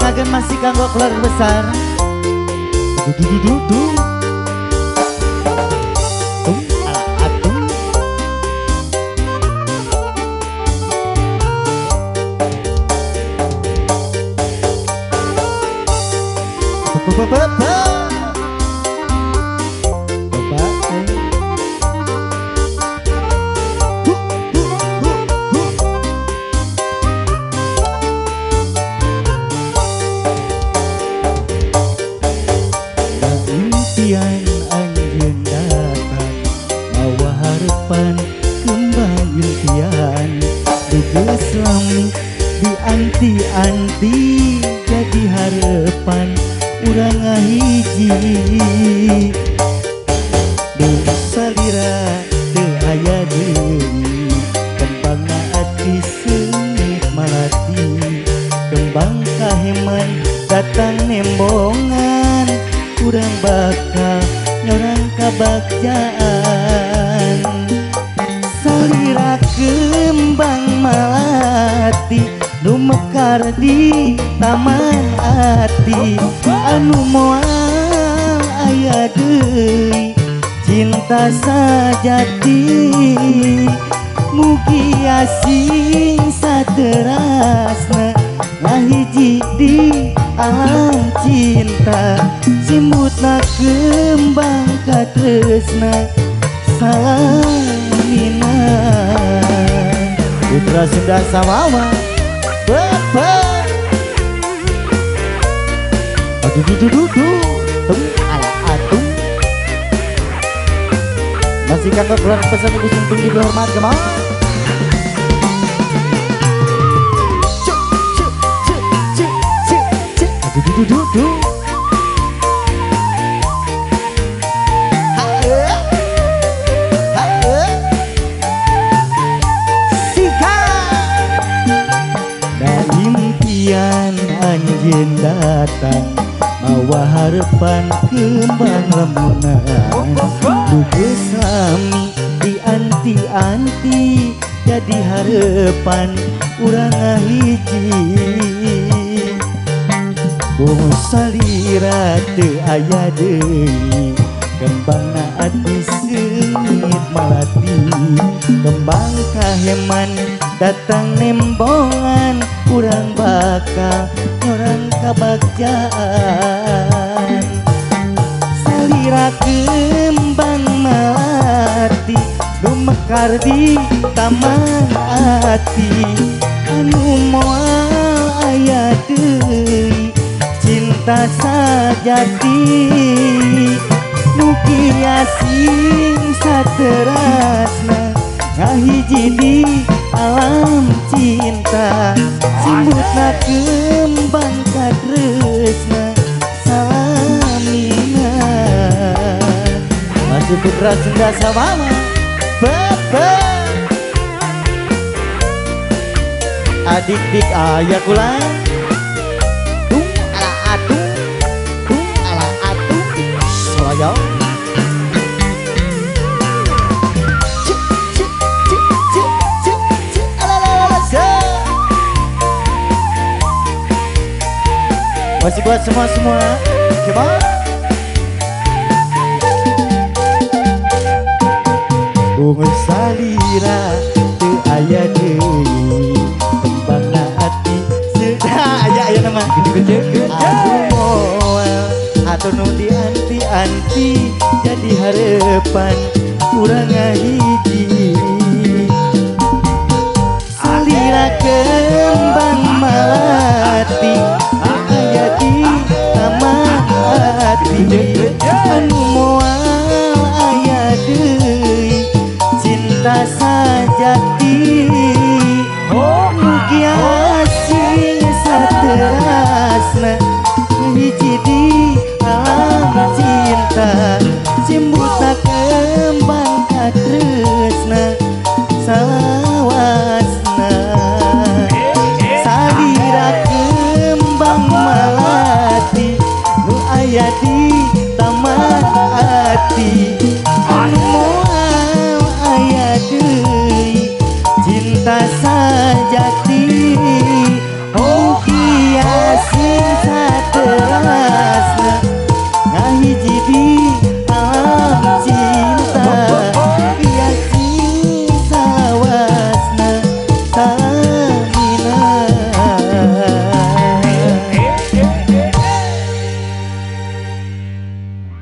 Lajengaken masih kanggo keluarga besar. Dududududu. Ala atung. Bapak. Impian anjeun datang mawa harapan kembang impian duges lami dianti-anti jadi harapan urang ngahiji deui salira teu aya deui kembangna ati seungit malati kembang kaheman datang nembongan urang bakal nyorang kabagjaan salira kembang malati nu mekar di taman ati anu moal aya deui cinta sajati mugi asing saterasna ngahiji di alam cinta simbutna kembang katresna salamina putra Sunda Samawa Bapak aduh ala atung masih kakak keluar pesan ibu suntung dihormat kemana duh. Dan impian anjeun datang mawa harapan kembang lemunan duges lami dianti-anti jadi harapan urang ngahiji bung salira teu aya deui kembangna ati seungit malati kembang kaheman datang nembongan urang bakal nyorang kabagjaan salira kembang malati nu mekar di taman ati anu moal aya deui cinta sajati mugi asing saterasna ngahiji di alam cinta simbutna kembang katresna salamina masih putra Sunda Samawa Bapak adik-dik aya kula yo masih buat semua coba bunga salira teu aya deui kembangna ati sedah aya nama gede-gede atau nu dianti-anti jadi harapan urang ngahiji salira kembang malati aya di taman ati anu moal aya deui cinta sajati mugi asing saterasna ngahiji di alam cinta simbutna kembang katresna salawasna salira kembang malati nu aya di taman ati anu moal aya deui cinta sajati mugi Yasin